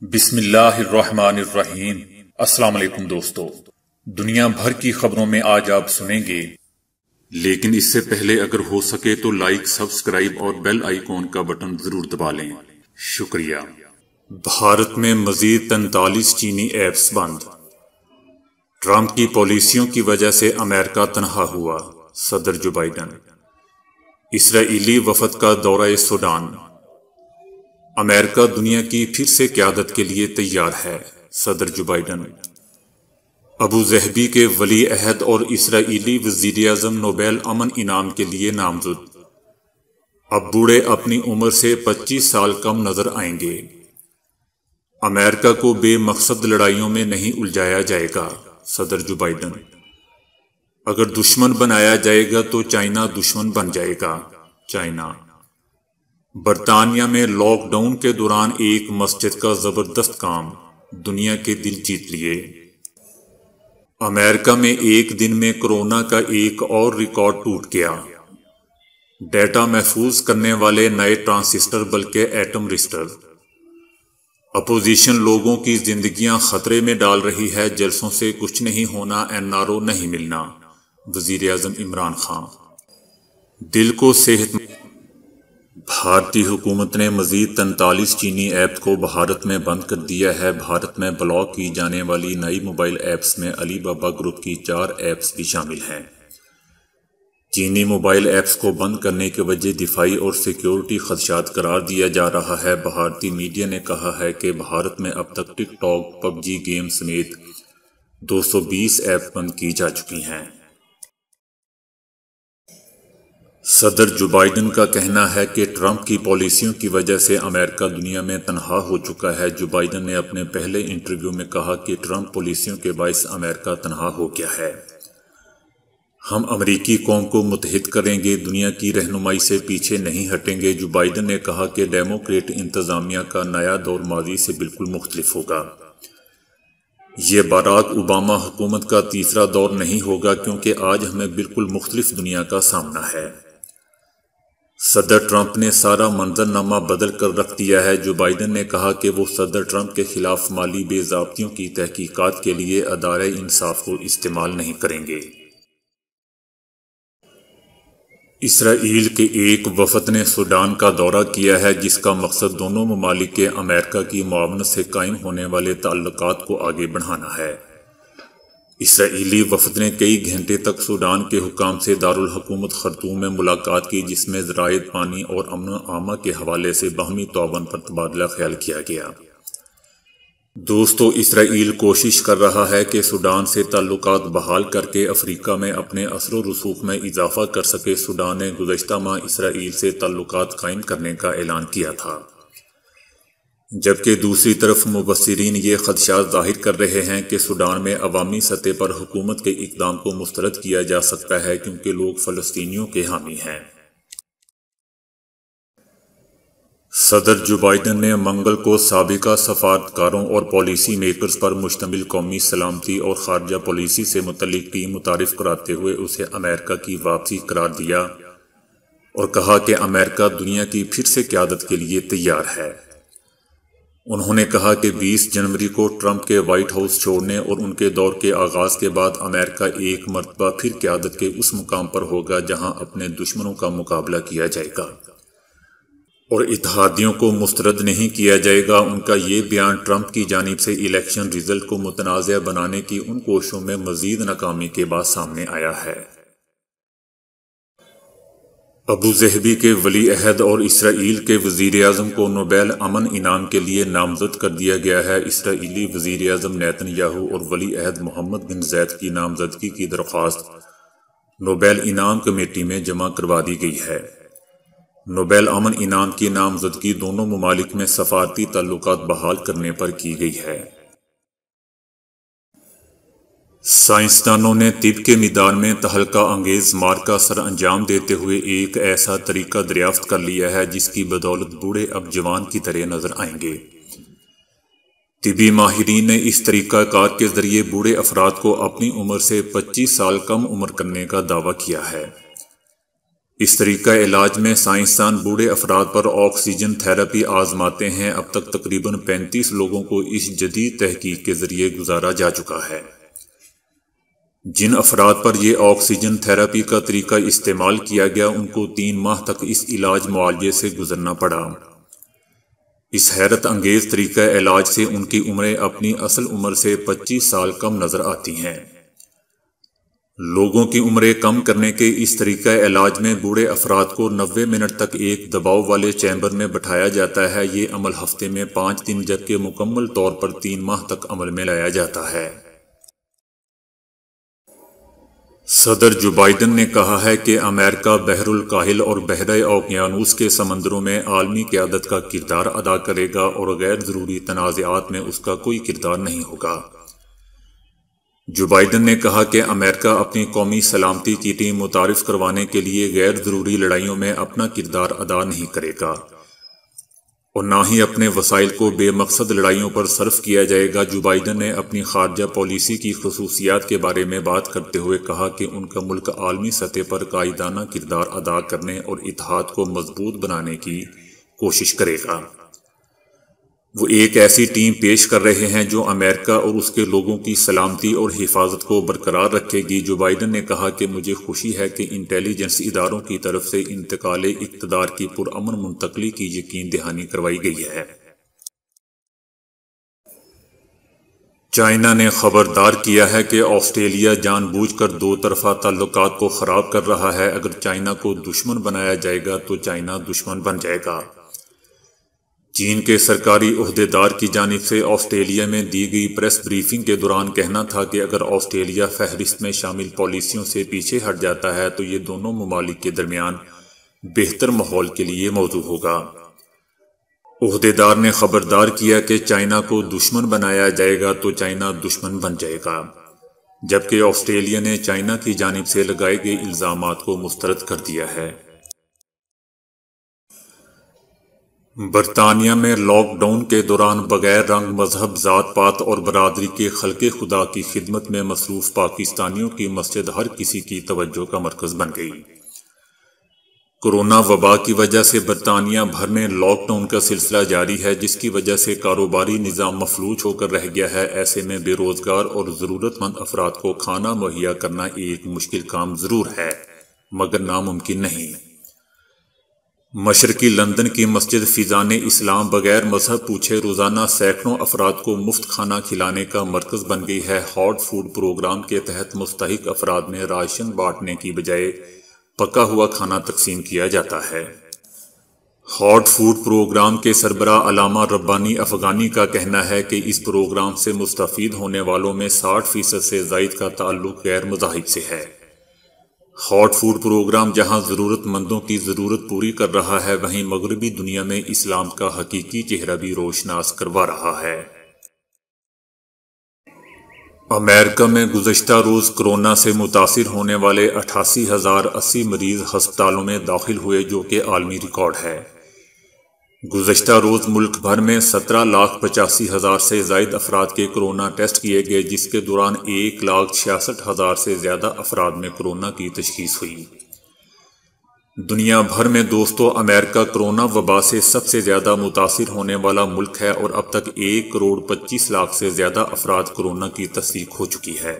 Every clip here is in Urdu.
بسم اللہ الرحمن الرحیم۔ السلام علیکم دوستو، دنیا بھر کی خبروں میں آج آپ سنیں گے، لیکن اس سے پہلے اگر ہو سکے تو لائک، سبسکرائب اور بیل آئیکن کا بٹن ضرور دبا لیں، شکریہ۔ بھارت میں مزید 43 چینی ایپس بند، ٹرمپ کی پالیسیوں کی وجہ سے امریکہ تنہا ہوا، صدر جو بائیڈن۔ اسرائیلی وفد کا دورہ سوڈان، امریکہ دنیا کی پھر سے قیادت کے لیے تیار ہے، صدر جو بائیڈن۔ ابو ظہبی کے ولی عہد اور اسرائیلی وزیر اعظم نوبل امن انعام کے لیے نامزد، اب بوڑھے اپنی عمر سے 25 سال کم نظر آئیں گے۔ امریکہ کو بے مقصد لڑائیوں میں نہیں الجھایا جائے گا، صدر جو بائیڈن۔ اگر دشمن بنایا جائے گا تو چائنا دشمن بن جائے گا، چائنا۔ برطانیہ میں لاک ڈاؤن کے دوران ایک مسجد کا زبردست کام، دنیا کے دل جیت لیے۔ امریکہ میں ایک دن میں کورونا کا ایک اور ریکارڈ ٹوٹ گیا، ڈیٹا محفوظ کرنے والے نئے ٹرانزسٹر بلکہ ایٹم رسٹر۔ اپوزیشن لوگوں کی زندگیاں خطرے میں ڈال رہی ہے، جلسوں سے کچھ نہیں ہونا، NRO نہیں ملنا، وزیر اعظم عمران خان۔ دل کو صحت مند۔ بھارتی حکومت نے مزید 43 چینی ایپ کو بھارت میں بند کر دیا ہے۔ بھارت میں بلاک کی جانے والی نئی موبائل ایپس میں علی بابا گروپ کی 4 ایپس بھی شامل ہیں۔ چینی موبائل ایپس کو بند کرنے کی وجہ دفاعی اور سیکیورٹی خدشات قرار دیا جا رہا ہے۔ بھارتی میڈیا نے کہا ہے کہ بھارت میں اب تک ٹک ٹاک، PUBG گیم سمیت 220 ایپ بند کی جا چکی ہیں۔ صدر جو بائیڈن کا کہنا ہے کہ ٹرمپ کی پالیسیوں کی وجہ سے امریکہ دنیا میں تنہا ہو چکا ہے۔ جو بائیڈن نے اپنے پہلے انٹرویو میں کہا کہ ٹرمپ پالیسیوں کے باعث امریکہ تنہا ہو گیا ہے۔ ہم امریکی قوم کو متحد کریں گے، دنیا کی رہنمائی سے پیچھے نہیں ہٹیں گے۔ جو بائیڈن نے کہا کہ ڈیموکریٹ انتظامیہ کا نیا دور ماضی سے بالکل مختلف ہوگا۔ یہ باراک اوباما حکومت کا تیسرا دور نہیں ہوگا، کیونکہ آج ہمیں بالکل مختلف دنیا کا سامنا ہے۔ صدر ٹرمپ نے سارا منظرنامہ بدل کر رکھ دیا ہے۔ جو بائیڈن نے کہا کہ وہ صدر ٹرمپ کے خلاف مالی بے ضابطگیوں کی تحقیقات کے لیے ادارہ انصاف کو استعمال نہیں کریں گے۔ اسرائیل کے ایک وفد نے سوڈان کا دورہ کیا ہے، جس کا مقصد دونوں ممالک کے امریکہ کی معاونت سے قائم ہونے والے تعلقات کو آگے بڑھانا ہے۔ اسرائیلی وفد نے کئی گھنٹے تک سوڈان کے حکام سے دارالحکومت خرطوم میں ملاقات کی، جس میں ذرائع پانی اور امن عامہ کے حوالے سے باہمی تعاون پر تبادلہ خیال کیا گیا۔ دوستو، اسرائیل کوشش کر رہا ہے کہ سوڈان سے تعلقات بحال کر کے افریقہ میں اپنے اثر و رسوخ میں اضافہ کر سکے۔ سوڈان نے گزشتہ ماہ اسرائیل سے تعلقات قائم کرنے کا اعلان کیا تھا، جبکہ دوسری طرف مبصرین یہ خدشات ظاہر کر رہے ہیں کہ سوڈان میں عوامی سطح پر حکومت کے اقدام کو مسترد کیا جا سکتا ہے، کیونکہ لوگ فلسطینیوں کے حامی ہیں۔ صدر جو بائیڈن نے منگل کو سابقہ سفارتکاروں اور پالیسی میکرز پر مشتمل قومی سلامتی اور خارجہ پالیسی سے متعلق ٹیم متعارف کراتے ہوئے اسے امریکہ کی واپسی قرار دیا اور کہا کہ امریکہ دنیا کی پھر سے قیادت کے لیے تیار ہے۔ انہوں نے کہا کہ 20 جنوری کو ٹرمپ کے وائٹ ہاؤس چھوڑنے اور ان کے دور کے آغاز کے بعد امریکہ ایک مرتبہ پھر قیادت کے اس مقام پر ہوگا جہاں اپنے دشمنوں کا مقابلہ کیا جائے گا اور اتحادیوں کو مسترد نہیں کیا جائے گا۔ ان کا یہ بیان ٹرمپ کی جانب سے الیکشن رزلٹ کو متنازع بنانے کی ان کوششوں میں مزید ناکامی کے بعد سامنے آیا ہے۔ ابو ظہبی کے ولی عہد اور اسرائیل کے وزیر اعظم کو نوبل امن انعام کے لیے نامزد کر دیا گیا ہے۔ اسرائیلی وزیر اعظم نیتن یاہو اور ولی عہد محمد بن زید کی نامزدگی کی درخواست نوبل انعام کمیٹی میں جمع کروا دی گئی ہے۔ نوبل امن انعام کی نامزدگی دونوں ممالک میں سفارتی تعلقات بحال کرنے پر کی گئی ہے۔ سائنسدانوں نے طب کے میدان میں تہلکہ انگیز مار کا سر انجام دیتے ہوئے ایک ایسا طریقہ دریافت کر لیا ہے جس کی بدولت بوڑھے اب جوان کی طرح نظر آئیں گے۔ طبی ماہرین نے اس طریقہ کار کے ذریعے بوڑھے افراد کو اپنی عمر سے 25 سال کم عمر کرنے کا دعویٰ کیا ہے۔ اس طریقہ علاج میں سائنسدان بوڑھے افراد پر آکسیجن تھراپی آزماتے ہیں۔ اب تک تقریباً 35 لوگوں کو اس جدید تحقیق کے ذریعے گزارا جا چکا ہے۔ جن افراد پر یہ آکسیجن تھراپی کا طریقہ استعمال کیا گیا ان کو 3 ماہ تک اس علاج معالجے سے گزرنا پڑا۔ اس حیرت انگیز طریقہ علاج سے ان کی عمریں اپنی اصل عمر سے 25 سال کم نظر آتی ہیں۔ لوگوں کی عمریں کم کرنے کے اس طریقہ علاج میں بوڑھے افراد کو 90 منٹ تک ایک دباؤ والے چیمبر میں بٹھایا جاتا ہے۔ یہ عمل ہفتے میں 5 دن جبکہ مکمل طور پر 3 ماہ تک عمل میں لایا جاتا ہے۔ صدر جو بائیڈن نے کہا ہے کہ امریکہ بحر الکاہل اور بحیرہ اوقیانوس کے سمندروں میں عالمی قیادت کا کردار ادا کرے گا اور غیر ضروری تنازعات میں اس کا کوئی کردار نہیں ہوگا۔ جو بائیڈن نے کہا کہ امریکہ اپنی قومی سلامتی کی ٹیم متعارف کروانے کے لیے غیر ضروری لڑائیوں میں اپنا کردار ادا نہیں کرے گا اور نہ ہی اپنے وسائل کو بے مقصد لڑائیوں پر صرف کیا جائے گا۔ جو بائیڈن نے اپنی خارجہ پالیسی کی خصوصیات کے بارے میں بات کرتے ہوئے کہا کہ ان کا ملک عالمی سطح پر قائدانہ کردار ادا کرنے اور اتحاد کو مضبوط بنانے کی کوشش کرے گا۔ وہ ایک ایسی ٹیم پیش کر رہے ہیں جو امریکہ اور اس کے لوگوں کی سلامتی اور حفاظت کو برقرار رکھے گی۔ جو بائیڈن نے کہا کہ مجھے خوشی ہے کہ انٹیلیجنس اداروں کی طرف سے انتقال اقتدار کی پرامن منتقلی کی یقین دہانی کروائی گئی ہے۔ چائنا نے خبردار کیا ہے کہ آسٹریلیا جان بوجھ کر 2 طرفہ تعلقات کو خراب کر رہا ہے۔ اگر چائنا کو دشمن بنایا جائے گا تو چائنا دشمن بن جائے گا۔ چین کے سرکاری عہدیدار کی جانب سے آسٹریلیا میں دی گئی پریس بریفنگ کے دوران کہنا تھا کہ اگر آسٹریلیا فہرست میں شامل پالیسیوں سے پیچھے ہٹ جاتا ہے تو یہ دونوں ممالک کے درمیان بہتر ماحول کے لیے موزوں ہوگا۔ عہدیدار نے خبردار کیا کہ چائنا کو دشمن بنایا جائے گا تو چائنا دشمن بن جائے گا، جبکہ آسٹریلیا نے چائنا کی جانب سے لگائے گئے الزامات کو مسترد کر دیا ہے۔ برطانیہ میں لاک ڈاؤن کے دوران بغیر رنگ، مذہب، ذات پات اور برادری کے خلق خدا کی خدمت میں مصروف پاکستانیوں کی مسجد ہر کسی کی توجہ کا مرکز بن گئی۔ کورونا وبا کی وجہ سے برطانیہ بھر میں لاک ڈاؤن کا سلسلہ جاری ہے، جس کی وجہ سے کاروباری نظام مفلوج ہو کر رہ گیا ہے۔ ایسے میں بے روزگار اور ضرورت مند افراد کو کھانا مہیا کرنا ایک مشکل کام ضرور ہے مگر ناممکن نہیں۔ مشرقی لندن کی مسجد فیضان اسلام بغیر مذہب پوچھے روزانہ سینکڑوں افراد کو مفت کھانا کھلانے کا مرکز بن گئی ہے۔ ہاٹ فوڈ پروگرام کے تحت مستحق افراد میں راشن بانٹنے کی بجائے پکا ہوا کھانا تقسیم کیا جاتا ہے۔ ہاٹ فوڈ پروگرام کے سربراہ علامہ ربانی افغانی کا کہنا ہے کہ اس پروگرام سے مستفید ہونے والوں میں 60% سے زائد کا تعلق غیر مذاہب سے ہے۔ ہاٹ فوڈ پروگرام جہاں ضرورت مندوں کی ضرورت پوری کر رہا ہے، وہیں مغربی دنیا میں اسلام کا حقیقی چہرہ بھی روشناس کروا رہا ہے۔ امریکہ میں گزشتہ روز کورونا سے متاثر ہونے والے 88,080 مریض ہسپتالوں میں داخل ہوئے، جو کہ عالمی ریکارڈ ہے۔ گزشتہ روز ملک بھر میں 17,85,000 سے زائد افراد کے کورونا ٹیسٹ کیے گئے، جس کے دوران 1,66,000 سے زیادہ افراد میں کورونا کی تشخیص ہوئی۔ دنیا بھر میں دوستو، امریکہ کورونا وبا سے سب سے زیادہ متاثر ہونے والا ملک ہے اور اب تک 1,25,00,000 سے زیادہ افراد کورونا کی تصدیق ہو چکی ہے،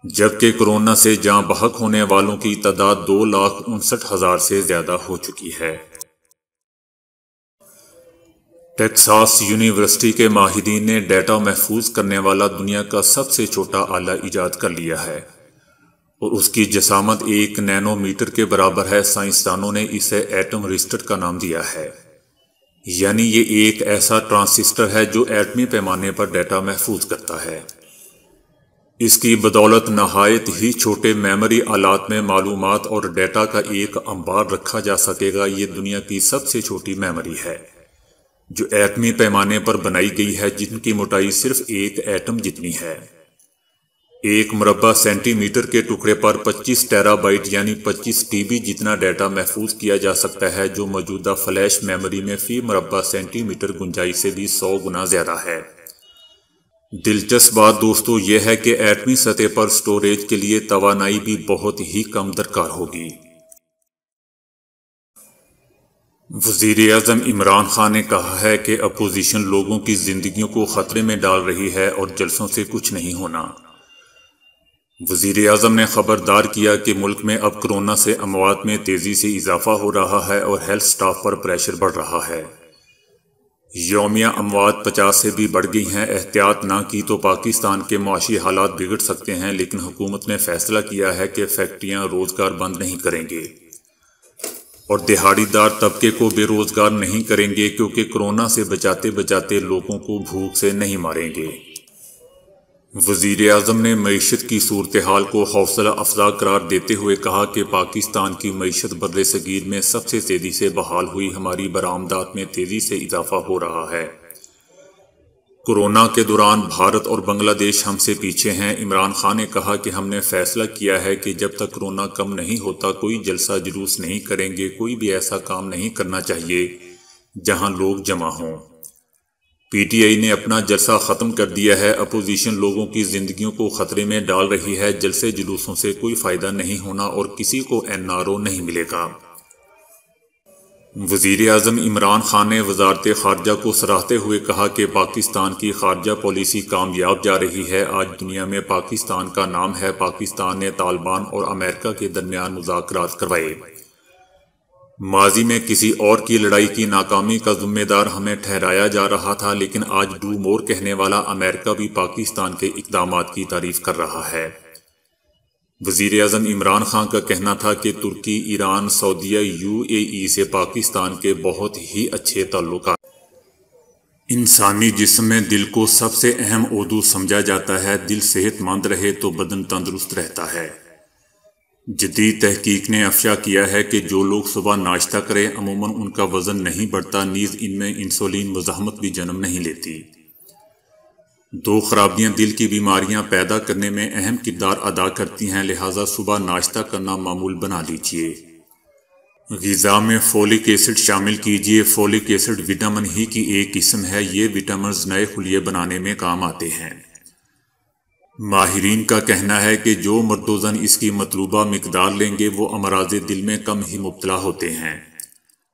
جبکہ کورونا سے جاں بحق ہونے والوں کی تعداد 2,59,000 سے زیادہ ہو چکی ہے۔ ٹیکساس یونیورسٹی کے ماہرین نے ڈیٹا محفوظ کرنے والا دنیا کا سب سے چھوٹا آلہ ایجاد کر لیا ہے اور اس کی جسامت 1 نینو میٹر کے برابر ہے۔ سائنسدانوں نے اسے ایٹم رسٹر کا نام دیا ہے، یعنی یہ ایک ایسا ٹرانزسٹر ہے جو ایٹمی پیمانے پر ڈیٹا محفوظ کرتا ہے۔ اس کی بدولت نہایت ہی چھوٹے میموری آلات میں معلومات اور ڈیٹا کا ایک انبار رکھا جا سکے گا۔ یہ دنیا کی سب سے چھوٹی میموری ہے جو ایٹمی پیمانے پر بنائی گئی ہے، جن کی موٹائی صرف 1 ایٹم جتنی ہے۔ 1 مربع سینٹی میٹر کے ٹکڑے پر 25 ٹیرا بائٹ یعنی 25 ٹی بی جتنا ڈیٹا محفوظ کیا جا سکتا ہے، جو موجودہ فلیش میموری میں فی مربع سینٹی میٹر گنجائش سے بھی 100 گنا زیادہ ہے۔ دلچسپ بات دوستو یہ ہے کہ ایٹمی سطح پر سٹوریج کے لیے توانائی بھی بہت ہی کم درکار ہوگی۔ وزیر اعظم عمران خان نے کہا ہے کہ اپوزیشن لوگوں کی زندگیوں کو خطرے میں ڈال رہی ہے اور جلسوں سے کچھ نہیں ہونا۔ وزیر اعظم نے خبردار کیا کہ ملک میں اب کورونا سے اموات میں تیزی سے اضافہ ہو رہا ہے اور ہیلتھ سٹاف پر پریشر بڑھ رہا ہے۔ یومیہ اموات 50 سے بھی بڑھ گئی ہیں۔ احتیاط نہ کی تو پاکستان کے معاشی حالات بگڑ سکتے ہیں، لیکن حکومت نے فیصلہ کیا ہے کہ فیکٹریاں روزگار بند نہیں کریں گے اور دہاڑی دار طبقے کو بے روزگار نہیں کریں گے، کیونکہ کورونا سے بچاتے بچاتے لوگوں کو بھوک سے نہیں ماریں گے۔ وزیر اعظم نے معیشت کی صورتحال کو حوصلہ افزا قرار دیتے ہوئے کہا کہ پاکستان کی معیشت بر صغیر میں سب سے تیزی سے بحال ہوئی، ہماری برآمدات میں تیزی سے اضافہ ہو رہا ہے۔ کورونا کے دوران بھارت اور بنگلہ دیش ہم سے پیچھے ہیں۔ عمران خان نے کہا کہ ہم نے فیصلہ کیا ہے کہ جب تک کورونا کم نہیں ہوتا کوئی جلسہ جلوس نہیں کریں گے، کوئی بھی ایسا کام نہیں کرنا چاہیے جہاں لوگ جمع ہوں۔ پی ٹی آئی نے اپنا جلسہ ختم کر دیا ہے۔ اپوزیشن لوگوں کی زندگیوں کو خطرے میں ڈال رہی ہے۔ جلسے جلوسوں سے کوئی فائدہ نہیں ہونا اور کسی کو NRO نہیں ملے گا۔ وزیر اعظم عمران خان نے وزارت خارجہ کو سراہتے ہوئے کہا کہ پاکستان کی خارجہ پالیسی کامیاب جا رہی ہے۔ آج دنیا میں پاکستان کا نام ہے۔ پاکستان نے طالبان اور امریکہ کے درمیان مذاکرات کروائے۔ ماضی میں کسی اور کی لڑائی کی ناکامی کا ذمہ دار ہمیں ٹھہرایا جا رہا تھا، لیکن آج ڈو مور کہنے والا امریکہ بھی پاکستان کے اقدامات کی تعریف کر رہا ہے۔ وزیر اعظم عمران خان کا کہنا تھا کہ ترکی، ایران، سعودیہ، UAE سے پاکستان کے بہت ہی اچھے تعلقات۔ انسانی جسم میں دل کو سب سے اہم عضو سمجھا جاتا ہے۔ دل صحت مند رہے تو بدن تندرست رہتا ہے۔ جدید تحقیق نے افشا کیا ہے کہ جو لوگ صبح ناشتہ کریں عموماً ان کا وزن نہیں بڑھتا، نیز ان میں انسولین مزاحمت بھی جنم نہیں لیتی۔ دو خرابیاں دل کی بیماریاں پیدا کرنے میں اہم کردار ادا کرتی ہیں، لہٰذا صبح ناشتہ کرنا معمول بنا لیجیے۔ غذا میں فولک ایسڈ شامل کیجیے۔ فولک ایسڈ وٹامن ہی کی ایک قسم ہے۔ یہ وٹامنز نئے خلیے بنانے میں کام آتے ہیں۔ ماہرین کا کہنا ہے کہ جو مرد و زن اس کی مطلوبہ مقدار لیں گے وہ امراض دل میں کم ہی مبتلا ہوتے ہیں،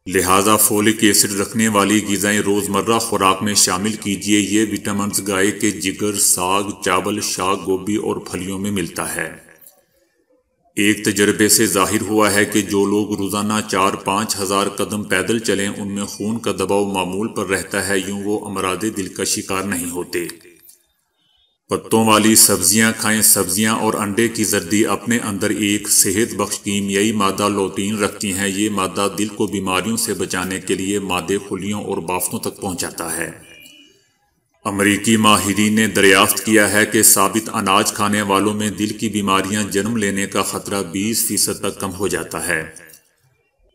لہٰذا فولک ایسڈ رکھنے والی غذائیں روزمرہ خوراک میں شامل کیجیے۔ یہ وٹامنز گائے کے جگر، ساگ، چاول، شاک، گوبھی اور پھلیوں میں ملتا ہے۔ ایک تجربے سے ظاہر ہوا ہے کہ جو لوگ روزانہ 4-5 ہزار قدم پیدل چلیں ان میں خون کا دباؤ معمول پر رہتا ہے، یوں وہ امراض دل کا شکار نہیں ہوتے۔ پتوں والی سبزیاں کھائیں۔ سبزیاں اور انڈے کی زردی اپنے اندر ایک صحت بخش کیمیائی مادہ لوٹین رکھتی ہیں۔ یہ مادہ دل کو بیماریوں سے بچانے کے لیے مادے خلیوں اور بافتوں تک پہنچاتا ہے۔ امریکی ماہرین نے دریافت کیا ہے کہ ثابت اناج کھانے والوں میں دل کی بیماریاں جنم لینے کا خطرہ 20% تک کم ہو جاتا ہے۔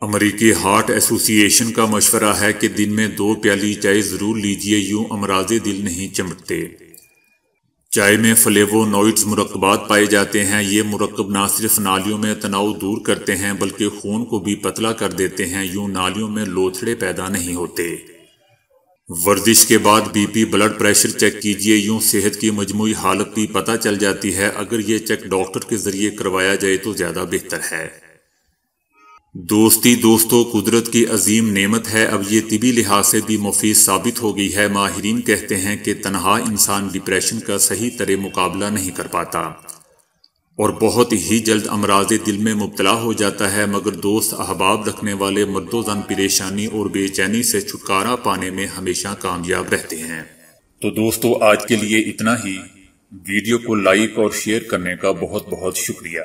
امریکی ہارٹ ایسوسی ایشن کا مشورہ ہے کہ دن میں 2 پیالی چائے ضرور لیجیے، یوں امراض دل نہیں چمٹتے۔ چائے میں فلیوونوئڈز مرکبات پائے جاتے ہیں۔ یہ مرکب نہ صرف نالیوں میں تناؤ دور کرتے ہیں بلکہ خون کو بھی پتلا کر دیتے ہیں، یوں نالیوں میں لوتھڑے پیدا نہیں ہوتے۔ ورزش کے بعد BP بلڈ پریشر چیک کیجیے، یوں صحت کی مجموعی حالت بھی پتہ چل جاتی ہے۔ اگر یہ چیک ڈاکٹر کے ذریعے کروایا جائے تو زیادہ بہتر ہے۔ دوستو قدرت کی عظیم نعمت ہے، اب یہ طبی لحاظ سے بھی مفید ثابت ہو گئی ہے۔ ماہرین کہتے ہیں کہ تنہا انسان ڈپریشن کا صحیح طرح مقابلہ نہیں کر پاتا اور بہت ہی جلد امراض دل میں مبتلا ہو جاتا ہے، مگر دوست احباب رکھنے والے مرد و زن پریشانی اور بے چینی سے چھٹکارا پانے میں ہمیشہ کامیاب رہتے ہیں۔ تو دوستو آج کے لیے اتنا ہی۔ ویڈیو کو لائک اور شیئر کرنے کا بہت بہت شکریہ۔